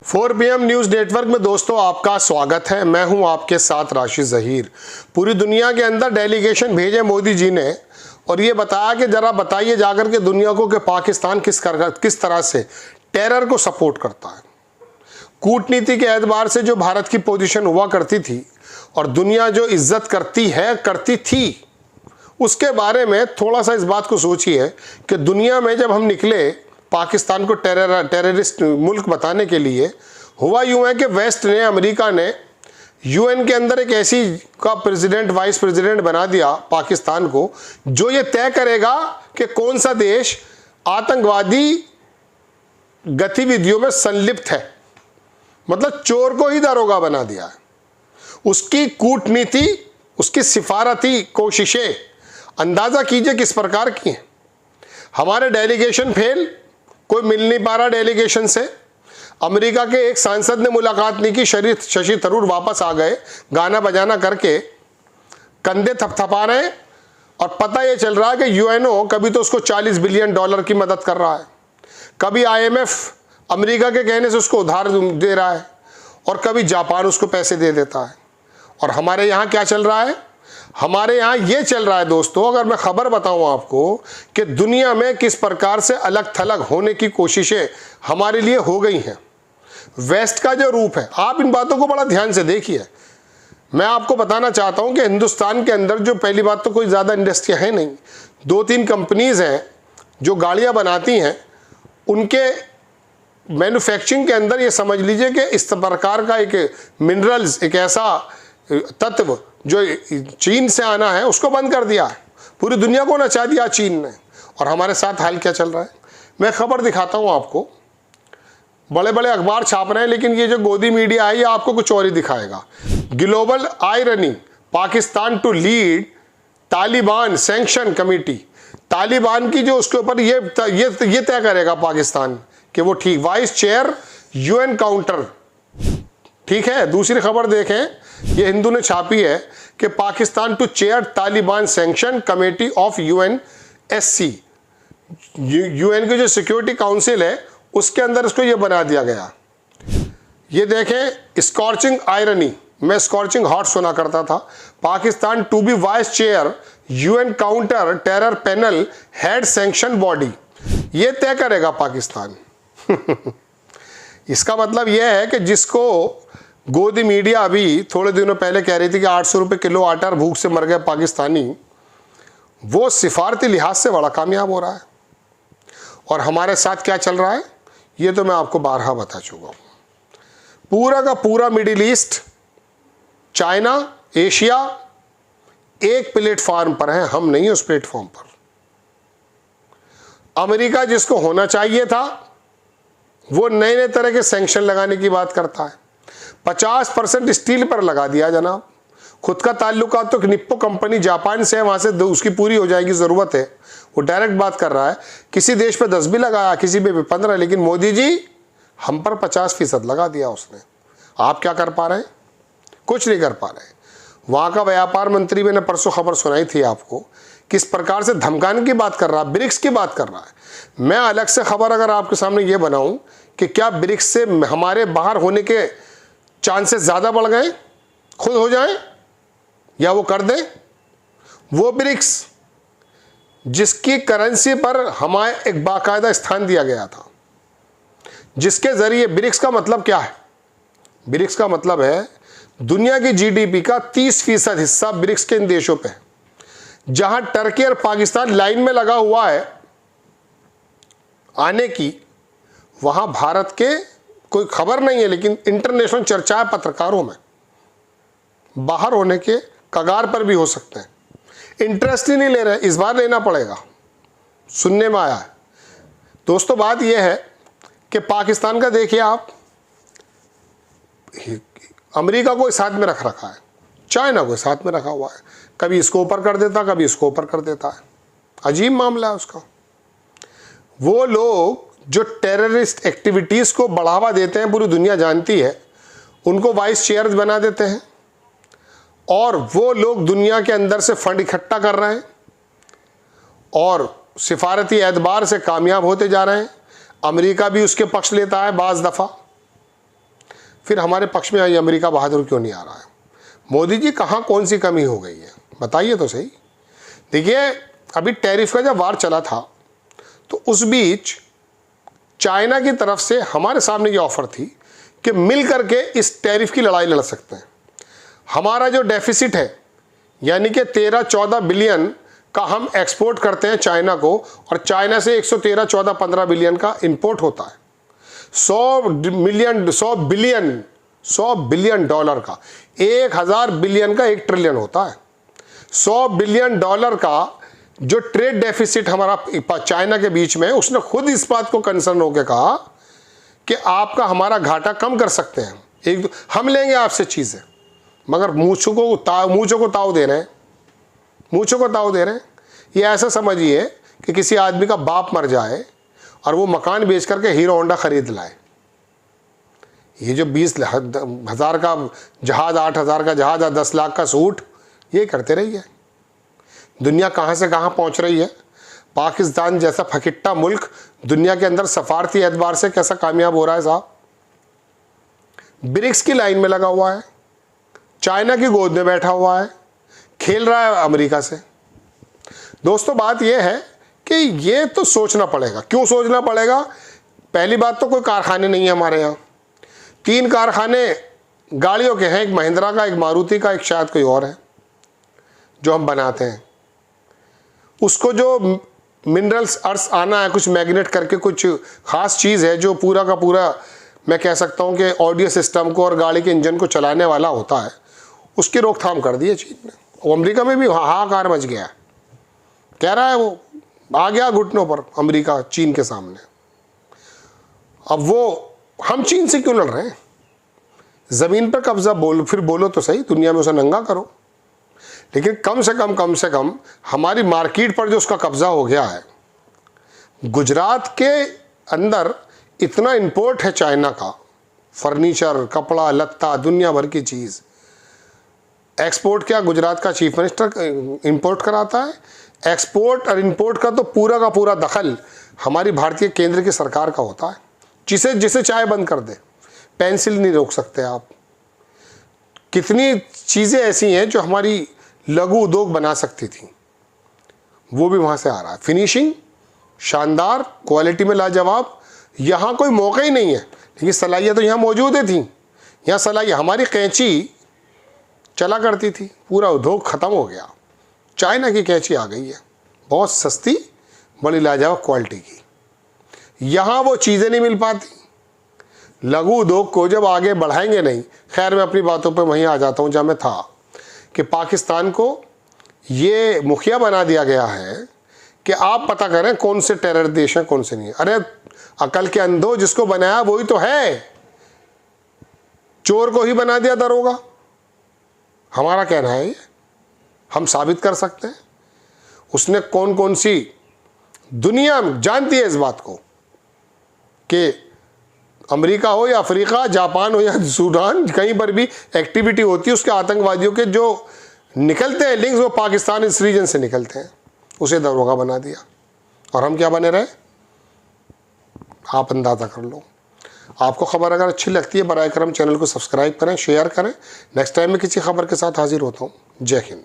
4 PM news network में दोस्तों आपका स्वागत है। मैं हूं आपके साथ राशिद ज़हीर। पूरी दुनिया के अंदर डेलीगेशन भेजे मोदी जी ने और ये बताया कि ज़रा बताइए जाकर के दुनिया को कि पाकिस्तान किस तरह से टेरर को सपोर्ट करता है। कूटनीति के एतबार से जो भारत की पोजीशन हुआ करती थी और दुनिया जो इज्जत करती थी, उसके बारे में थोड़ा सा इस बात को सोचिए कि दुनिया में जब हम निकले पाकिस्तान को टेररिस्ट मुल्क बताने के लिए, हुआ यूं है कि वेस्ट ने, अमेरिका ने यूएन के अंदर एक ऐसी का प्रेसिडेंट, वाइस प्रेसिडेंट बना दिया पाकिस्तान को, जो ये तय करेगा कि कौन सा देश आतंकवादी गतिविधियों में संलिप्त है। मतलब चोर को ही दारोगा बना दिया है। उसकी कूटनीति, उसकी सिफारती कोशिशें अंदाजा कीजिए किस प्रकार की हैं। हमारे डेलीगेशन फेल, कोई मिल नहीं पा रहा डेलीगेशन से। अमेरिका के एक सांसद ने मुलाकात नहीं की, शशि थरूर वापस आ गए गाना बजाना करके, कंधे थपथपा रहे हैं और पता ये चल रहा है कि यूएनओ कभी तो उसको $40 बिलियन की मदद कर रहा है, कभी IMF अमेरिका के कहने से उसको उधार दे रहा है और कभी जापान उसको पैसे दे देता है। और हमारे यहाँ क्या चल रहा है? हमारे यहाँ ये चल रहा है दोस्तों, अगर मैं खबर बताऊं आपको कि दुनिया में किस प्रकार से अलग थलग होने की कोशिशें हमारे लिए हो गई हैं। वेस्ट का जो रूप है, आप इन बातों को बड़ा ध्यान से देखिए। मैं आपको बताना चाहता हूं कि हिंदुस्तान के अंदर जो, पहली बात तो कोई ज़्यादा इंडस्ट्री है नहीं, 2-3 कंपनीज हैं जो गाड़ियाँ बनाती हैं। उनके मैन्युफैक्चरिंग के अंदर ये समझ लीजिए कि इस प्रकार का एक मिनरल्स, एक ऐसा तत्व जो चीन से आना है, उसको बंद कर दिया है। पूरी दुनिया को नचा दिया चीन ने। और हमारे साथ हाल क्या चल रहा है, मैं खबर दिखाता हूं आपको। बड़े बड़े अखबार छाप रहे हैं, लेकिन ये जो गोदी मीडिया है ये आपको कुछ और ही दिखाएगा। Global irony, Pakistan to lead Taliban sanction committee. Taliban की जो उसके ऊपर ये तय करेगा पाकिस्तान कि वो ठीक वाइस चेयर यूएन काउंटर, ठीक है। दूसरी खबर देखें, ये हिंदू ने छापी है कि Pakistan to chair Taliban sanction committee of UNSC। UN की जो सिक्योरिटी काउंसिल है उसके अंदर इसको ये बना दिया गया। ये देखें, स्कॉर्चिंग आयरनी, मैं स्कॉर्चिंग हॉट सुना करता था। Pakistan to be vice chair UN counter terror panel head sanction body. ये तय करेगा पाकिस्तान। इसका मतलब यह है कि जिसको गोदी मीडिया अभी थोड़े दिनों पहले कह रही थी कि 800 रुपये किलो आटा और भूख से मर गए पाकिस्तानी, वो सिफारती लिहाज से बड़ा कामयाब हो रहा है। और हमारे साथ क्या चल रहा है ये तो मैं आपको बारहा बता चुका हूँ। पूरा का पूरा मिडिल ईस्ट, चाइना, एशिया एक प्लेटफॉर्म पर है, हम नहीं उस प्लेटफॉर्म पर। अमेरिका जिसको होना चाहिए था वो नए नए तरह के सैंक्शन लगाने की बात करता है। 50% स्टील पर लगा दिया जनाब। खुद का ताल्लुकात तो निप्पो कंपनी जापान से है, वहां से उसकी पूरी हो जाएगी ज़रूरत है। वो डायरेक्ट बात कर रहा है, किसी देश पे 10 भी लगाया, किसी पे 15, लेकिन मोदी जी हम पर 50% लगा दिया उसने। आप क्या कर पा रहे हैं? कुछ नहीं कर पा रहे। वहाँ का व्यापार मंत्री, मैंने परसों खबर सुनाई थी आपको, किस प्रकार से धमकाने की बात कर रहा है, ब्रिक्स की बात कर रहा है। मैं अलग से खबर अगर आपके सामने ये बनाऊं कि क्या ब्रिक्स से हमारे बाहर होने के चांसेस ज़्यादा बढ़ गए, खुद हो जाएं या वो कर दें। वो ब्रिक्स जिसकी करेंसी पर हमारे एक बाकायदा स्थान दिया गया था, जिसके ज़रिए, ब्रिक्स का मतलब क्या है? ब्रिक्स का मतलब है दुनिया की GDP का 30% हिस्सा ब्रिक्स के इन देशों पे है। जहां टर्की और पाकिस्तान लाइन में लगा हुआ है आने की, वहां भारत के कोई खबर नहीं है, लेकिन इंटरनेशनल चर्चा है पत्रकारों में, बाहर होने के कगार पर भी हो सकते हैं। इंटरेस्ट ही नहीं ले रहे, इस बार लेना पड़ेगा, सुनने में आया है। दोस्तों बात यह है कि पाकिस्तान का देखिए आप, अमेरिका को साथ में रख रखा है, चाइना को साथ में रखा हुआ है, कभी इसको ऊपर कर देता, कभी इसको ऊपर कर देता है। अजीब मामला है उसका। वो लोग जो टेररिस्ट एक्टिविटीज़ को बढ़ावा देते हैं, पूरी दुनिया जानती है, उनको वाइस चेयर बना देते हैं और वो लोग दुनिया के अंदर से फंड इकट्ठा कर रहे हैं और सिफारती एतबार से कामयाब होते जा रहे हैं। अमेरिका भी उसके पक्ष लेता है बाज़ दफ़ा। फिर हमारे पक्ष में आई अमेरिका बहादुर क्यों नहीं आ रहा है? मोदी जी कहाँ कौन सी कमी हो गई है बताइए तो सही। देखिए अभी टैरिफ का जब वार चला था तो उस बीच चाइना की तरफ से हमारे सामने ये ऑफर थी कि मिल करके इस टैरिफ की लड़ाई लड़ सकते हैं। हमारा जो डेफिसिट है यानी कि 13-14 बिलियन का हम एक्सपोर्ट करते हैं चाइना को, और चाइना से 113-14-15 बिलियन का इंपोर्ट होता है। 100 बिलियन डॉलर का 1000 बिलियन का 1 ट्रिलियन होता है। 100 बिलियन डॉलर का जो ट्रेड डेफिसिट हमारा चाइना के बीच में, उसने खुद इस बात को कंसर्न होकर कहा कि आपका हमारा घाटा कम कर सकते हैं, हम लेंगे आपसे चीज़ें, मगर मूंछों को ताव दे रहे हैं, मूंछों को ताव दे रहे हैं। ये ऐसा समझिए कि किसी आदमी का बाप मर जाए और वो मकान बेच करके हीरो होंडा खरीद लाए। ये जो 20,000 का जहाज, 8,000 का जहाज, 10 लाख का सूट, ये करते रहिए। दुनिया कहाँ से कहाँ पहुँच रही है। पाकिस्तान जैसा फकिट्टा मुल्क दुनिया के अंदर सफारती एतबार से कैसा कामयाब हो रहा है साहब। ब्रिक्स की लाइन में लगा हुआ है, चाइना की गोद में बैठा हुआ है, खेल रहा है अमेरिका से। दोस्तों बात यह है कि ये तो सोचना पड़ेगा। क्यों सोचना पड़ेगा? पहली बात तो कोई कारखाने नहीं है हमारे यहाँ। 3 कारखाने गाड़ियों के हैं, एक महिंद्रा का, एक मारुति का, एक शायद कोई और है जो हम बनाते हैं। उसको जो मिनरल्स अर्थ आना है, कुछ मैग्नेट करके कुछ ख़ास चीज़ है जो पूरा का पूरा मैं कह सकता हूँ कि ऑडियो सिस्टम को और गाड़ी के इंजन को चलाने वाला होता है, उसकी रोकथाम कर दी है चीन ने। वो अमेरिका में भी हाहाकार मच गया, कह रहा है वो आ गया घुटनों पर अमेरिका चीन के सामने। अब वो हम चीन से क्यों लड़ रहे हैं? ज़मीन पर कब्जा फिर बोलो तो सही, दुनिया में उसे नंगा करो, लेकिन कम से कम हमारी मार्केट पर जो उसका कब्जा हो गया है। गुजरात के अंदर इतना इंपोर्ट है चाइना का, फर्नीचर, कपड़ा लत्ता, दुनिया भर की चीज़। एक्सपोर्ट क्या गुजरात का चीफ मिनिस्टर इंपोर्ट कराता है? एक्सपोर्ट और इंपोर्ट का तो पूरा का पूरा दखल हमारी भारतीय केंद्र की सरकार का होता है, जिसे चाहे बंद कर दे, पेंसिल नहीं रोक सकते आप। कितनी चीज़ें ऐसी हैं जो हमारी लघु उद्योग बना सकती थी, वो भी वहाँ से आ रहा है। फिनिशिंग शानदार, क्वालिटी में लाजवाब। यहाँ कोई मौका ही नहीं है, लेकिन सलाहियत तो यहाँ मौजूद थी। यहाँ सलाहियत, हमारी कैंची चला करती थी, पूरा उद्योग ख़त्म हो गया। चाइना की कैंची आ गई है, बहुत सस्ती, बड़ी लाजवाब क्वालिटी की। यहाँ वो चीज़ें नहीं मिल पाती। लघु उद्योग को जब आगे बढ़ाएंगे नहीं। खैर मैं अपनी बातों पे वहीं आ जाता हूँ जहाँ मैं था, कि पाकिस्तान को ये मुखिया बना दिया गया है कि आप पता करें कौन से टेरर देश हैं कौन से नहीं है। अरे अकल के अंधो, जिसको बनाया वही तो है। चोर को ही बना दिया दरोगा। हमारा कहना है ये, हम साबित कर सकते हैं उसने कौन सी, दुनिया जानती है इस बात को कि अमेरिका हो या अफ्रीका, जापान हो या सूडान, कहीं पर भी एक्टिविटी होती है उसके आतंकवादियों के जो निकलते हैं लिंक्स, वो पाकिस्तान इस रीजन से निकलते हैं। उसे दरोगा बना दिया, और हम क्या बने रहे, आप अंदाज़ा कर लो। आपको खबर अगर अच्छी लगती है, बराए करम चैनल को सब्सक्राइब करें, शेयर करें। नेक्स्ट टाइम में किसी खबर के साथ हाजिर होता हूँ। जय हिंद।